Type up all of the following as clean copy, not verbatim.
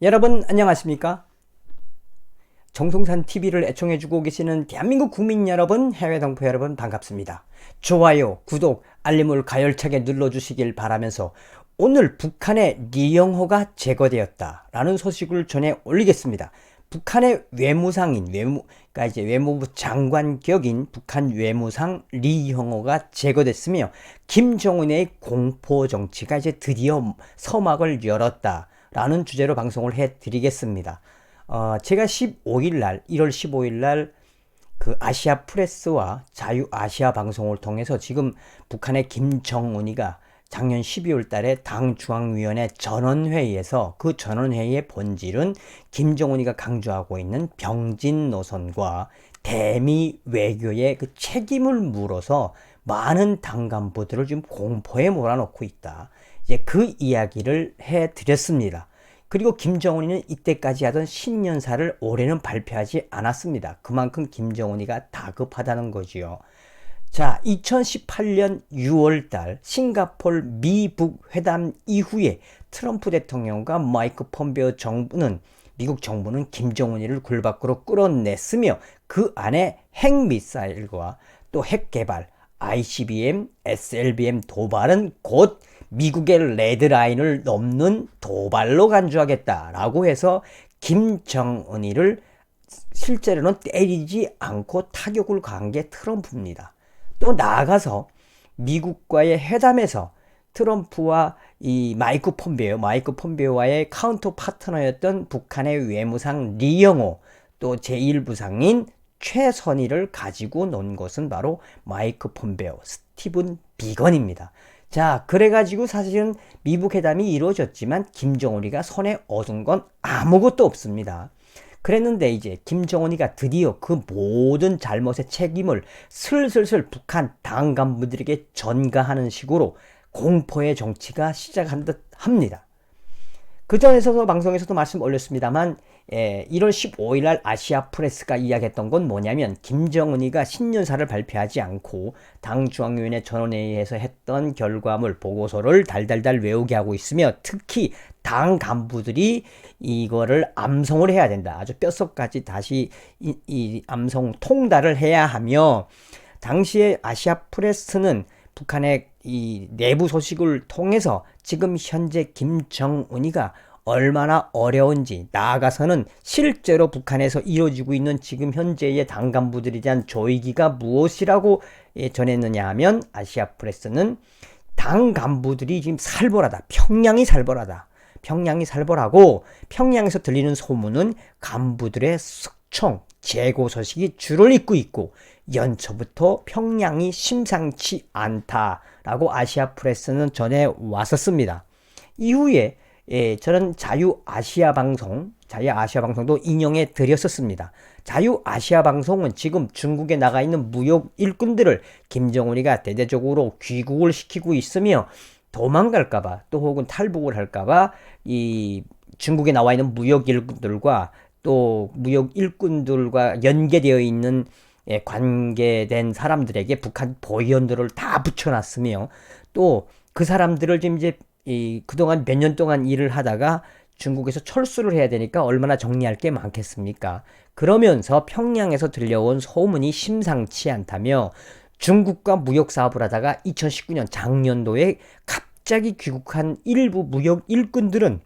여러분 안녕하십니까? 정성산 TV를 애청해주고 계시는 대한민국 국민 여러분, 해외 동포 여러분 반갑습니다. 좋아요, 구독, 알림을 가열차게 눌러주시길 바라면서 오늘 북한의 리영호가 제거되었다라는 소식을 전해 올리겠습니다. 북한의 외무상인 그러니까 이제 외무부 장관 격인 북한 외무상 리영호가 제거됐으며 김정은의 공포 정치가 이제 드디어 서막을 열었다라는 주제로 방송을 해드리겠습니다. 제가 15일 날, 1월 15일 날 그 아시아 프레스와 자유 아시아 방송을 통해서 지금 북한의 김정은이가 작년 12월 달에 당 중앙위원회 전원회의에서 그 전원회의의 본질은 김정은이가 강조하고 있는 병진 노선과 대미 외교의 그 책임을 물어서 많은 당 간부들을 지금 공포에 몰아넣고 있다. 이제 그 이야기를 해드렸습니다. 그리고 김정은이는 이때까지 하던 신년사를 올해는 발표하지 않았습니다. 그만큼 김정은이가 다급하다는 거지요. 자, 2018년 6월달 싱가포르 미북 회담 이후에 트럼프 대통령과 마이크 폼페오 정부는 미국 정부는 김정은이를 굴 밖으로 끌어냈으며 그 안에 핵미사일과 또 핵개발, ICBM, SLBM 도발은 곧 미국의 레드라인을 넘는 도발로 간주하겠다라고 해서 김정은이를 실제로는 때리지 않고 타격을 가한 게 트럼프입니다. 또 나아가서 미국과의 회담에서 트럼프와 이 마이크 폼페오와의 카운터 파트너였던 북한의 외무상 리영호, 또 제1부상인 최선희를 가지고 논 것은 바로 마이크 폼페오, 스티븐 비건입니다. 자, 그래가지고 사실은 미북 회담이 이루어졌지만 김정은이가 손에 얻은 건 아무것도 없습니다. 그랬는데 이제 김정은이가 드디어 그 모든 잘못의 책임을 슬슬슬 북한 당 간부들에게 전가하는 식으로 공포의 정치가 시작한 듯 합니다. 그 전에서도 방송에서도 말씀 올렸습니다만 1월 15일 날 아시아 프레스가 이야기했던 건 뭐냐면 김정은이가 신년사를 발표하지 않고 당 중앙위원회 전원회의에서 했던 결과물 보고서를 달달달 외우게 하고 있으며 특히 당 간부들이 이거를 암송을 해야 된다. 아주 뼛속까지 다시 이 암송 통달을 해야 하며 당시에 아시아 프레스는 북한의 이 내부 소식을 통해서 지금 현재 김정은이가 얼마나 어려운지, 나아가서는 실제로 북한에서 이루어지고 있는 지금 현재의 당 간부들에 대한 조이기가 무엇이라고 전했느냐 하면 아시아 프레스는 당 간부들이 지금 살벌하다. 평양이 살벌하고 평양에서 들리는 소문은 간부들의 숙청, 재고 소식이 줄을 잇고 있고 연초부터 평양이 심상치 않다라고 아시아 프레스는 전해 왔었습니다. 이후에 저는 자유 아시아 방송도 인용해 드렸었습니다. 자유 아시아 방송은 지금 중국에 나가 있는 무역 일꾼들을 김정은이가 대대적으로 귀국을 시키고 있으며 도망갈까봐 또 혹은 탈북을 할까봐 이 중국에 나와 있는 무역 일꾼들과 또 무역 일꾼들과 연계되어 있는 관계된 사람들에게 북한 보위원들을 다 붙여놨으며 또 그 사람들을 지금 이제 그동안 몇 년 동안 일을 하다가 중국에서 철수를 해야 되니까 얼마나 정리할 게 많겠습니까? 그러면서 평양에서 들려온 소문이 심상치 않다며 중국과 무역 사업을 하다가 2019년 작년도에 갑자기 귀국한 일부 무역 일꾼들은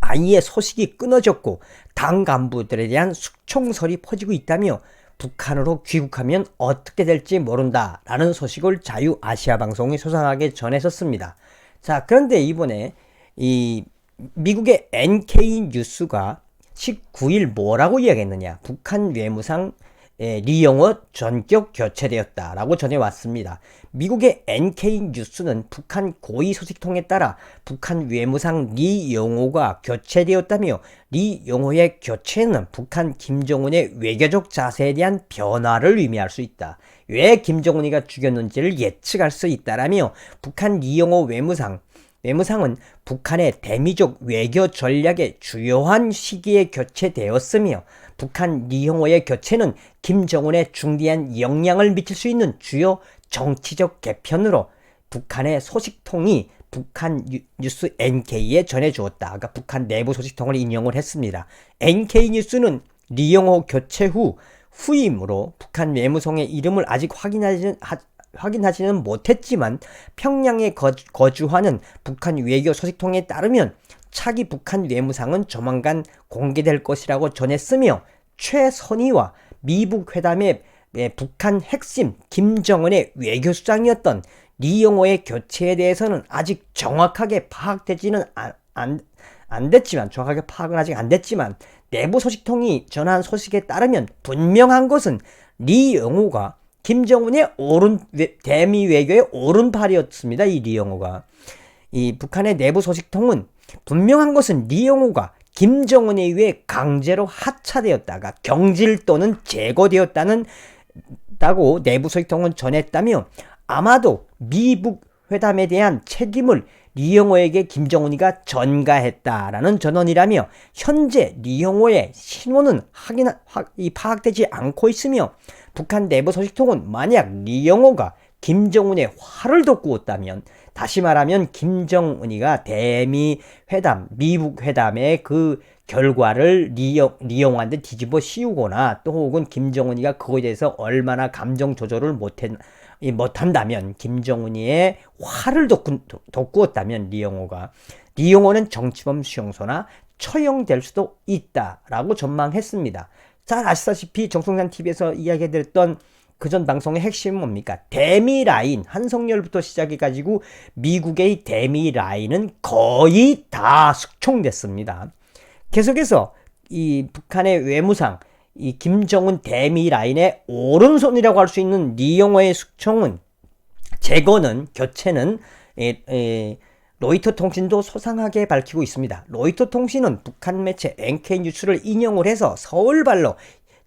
아예 소식이 끊어졌고 당 간부들에 대한 숙청설이 퍼지고 있다며 북한으로 귀국하면 어떻게 될지 모른다라는 소식을 자유 아시아 방송이 소상하게 전했었습니다. 자, 그런데 이번에 이 미국의 NK 뉴스가 19일 뭐라고 이야기했느냐? 북한 외무상 리영호 전격 교체되었다라고 전해왔습니다. 미국의 NK 뉴스는 북한 고위 소식통에 따라 북한 외무상 리영호가 교체되었다며 리영호의 교체는 북한 김정은의 외교적 자세에 대한 변화를 의미할 수 있다. 왜 김정은이가 죽였는지를 예측할 수 있다라며 북한 리영호 외무상은 북한의 대미적 외교 전략의 주요한 시기에 교체되었으며 북한 리영호의 교체는 김정은에 중대한 영향을 미칠 수 있는 주요 정치적 개편으로 북한의 소식통이 북한 뉴스 NK에 전해주었다. 그러니까 북한 내부 소식통을 인용을 했습니다. NK 뉴스는 리영호 교체 후 후임으로 북한 외무성의 이름을 아직 확인하지는 못했지만 평양에 거주하는 북한 외교 소식통에 따르면 차기 북한 외무상은 조만간 공개될 것이라고 전했으며 최선희와 미북 회담의 북한 핵심 김정은의 외교수장이었던 리영호의 교체에 대해서는 아직 정확하게 파악되지는 정확하게 파악은 아직 안 됐지만 내부 소식통이 전한 소식에 따르면 분명한 것은 리영호가 김정은의 대미 외교의 오른팔이었습니다. 이 리영호가. 이 북한의 내부 소식통은 분명한 것은 리영호가 김정은에 의해 강제로 하차되었다가 경질 또는 제거되었다고 내부 소식통은 전했다며 아마도 미북 회담에 대한 책임을 리영호에게 김정은이가 전가했다라는 전언이라며 현재 리영호의 신원은 파악되지 않고 있으며 북한 내부 소식통은 만약 리영호가 김정은의 화를 돋구었다면 다시 말하면 김정은이가 대미 회담, 미북 회담의 그 결과를 리영호한테 뒤집어 씌우거나 또 혹은 김정은이가 그거에 대해서 얼마나 감정 조절을 못한다면 김정은이의 화를 돋구었다면 리영호는 정치범 수용소나 처형될 수도 있다라고 전망했습니다. 잘 아시다시피 정성산TV에서 이야기해드렸던 그전 방송의 핵심은 뭡니까? 대미 라인, 한석열부터 시작해가지고 미국의 대미 라인은 거의 다 숙청됐습니다. 계속해서 이 북한의 외무상, 이 김정은 대미 라인의 오른손이라고 할 수 있는 리영호의 숙청은 교체는 로이터 통신도 소상하게 밝히고 있습니다. 로이터 통신은 북한 매체 NK뉴스를 인용을 해서 서울발로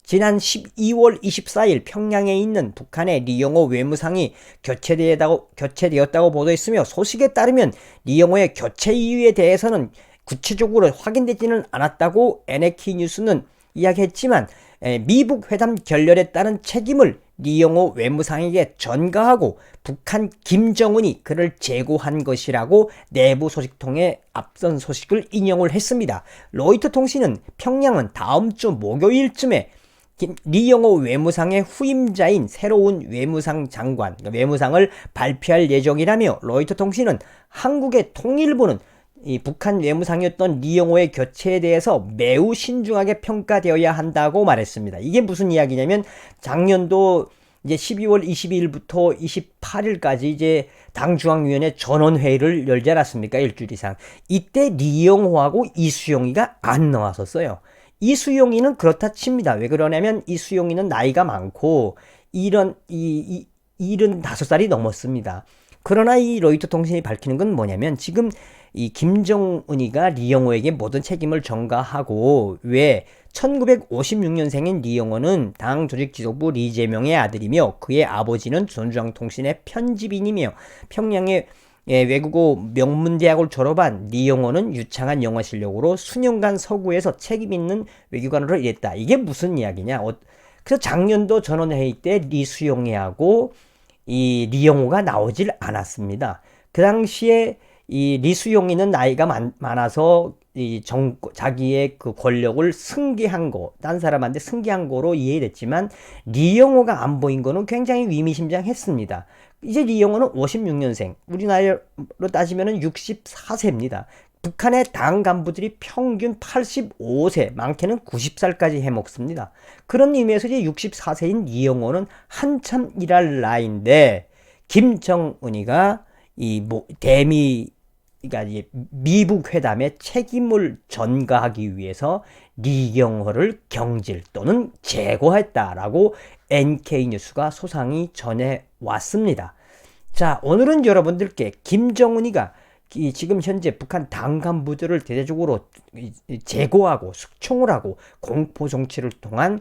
지난 12월 24일 평양에 있는 북한의 리영호 외무상이 교체되었다고 보도했으며 소식에 따르면 리영호의 교체 이유에 대해서는 구체적으로 확인되지는 않았다고 NK뉴스는 이야기했지만 미북 회담 결렬에 따른 책임을 리영호 외무상에게 전가하고 북한 김정은이 그를 제고한 것이라고 내부 소식통의 앞선 소식을 인용을 했습니다. 로이터 통신은 평양은 다음 주 목요일쯤에 리영호 외무상의 후임자인 새로운 외무상 장관, 외무상을 발표할 예정이라며 로이터 통신은 한국의 통일부는 이 북한 외무상이었던 리영호의 교체에 대해서 매우 신중하게 평가되어야 한다고 말했습니다. 이게 무슨 이야기냐면 작년도 이제 12월 22일부터 28일까지 이제 당중앙위원회 전원회의를 열지 않았습니까? 일주일 이상. 이때 리영호하고 이수용이가 안 나왔었어요. 이수용이는 그렇다 칩니다. 왜 그러냐면 이수용이는 나이가 많고 75살이 넘었습니다. 그러나 이 로이터 통신이 밝히는 건 뭐냐면 지금 이 김정은이가 리영호에게 모든 책임을 전가하고 왜 1956년생인 리영호는 당 조직 지도부 리제명의 아들이며 그의 아버지는 조선중앙통신의 편집인이며 평양의 외국어 명문대학을 졸업한 리영호는 유창한 영어 실력으로 수년간 서구에서 책임있는 외교관으로 일했다. 이게 무슨 이야기냐? 그래서 작년도 전원회의 때 리수용이하고 이 리영호가 나오질 않았습니다. 그 당시에 이 리수용이는 나이가 많아서 자기의 그 권력을 승계한 거, 딴 사람한테 승계한 거로 이해됐지만 리영호가 안 보인 거는 굉장히 의미심장했습니다. 이제 리영호는 56년생, 우리나라로 따지면 64세입니다. 북한의 당 간부들이 평균 85세, 많게는 90살까지 해먹습니다. 그런 의미에서 이제 64세인 리영호는 한참 일할 나이인데 김정은이가 그러니까 미북 회담의 책임을 전가하기 위해서 리영호를 경질 또는 제거했다라고 NK뉴스가 소상히 전해왔습니다. 자, 오늘은 여러분들께 김정은이가 지금 현재 북한 당 간부들을 대대적으로 제거하고 숙청을 하고 공포 정치를 통한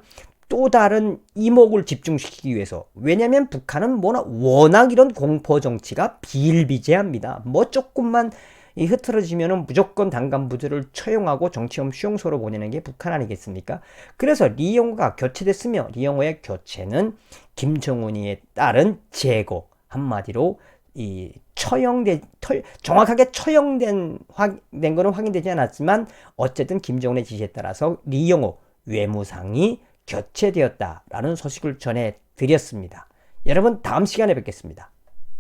또 다른 이목을 집중시키기 위해서, 왜냐면 북한은 워낙 이런 공포 정치가 비일비재합니다. 조금만 흐트러지면은 무조건 당 간부들을 처형하고 정치범 수용소로 보내는 게 북한 아니겠습니까? 그래서 리영호가 교체됐으며 리영호의 교체는 김정은이에 따른 제거, 한마디로 정확하게 처형된 거는 확인되지 않았지만 어쨌든 김정은의 지시에 따라서 리영호 외무상이 교체되었다라는 소식을 전해드렸습니다. 여러분 다음 시간에 뵙겠습니다.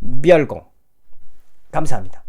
멸공 감사합니다.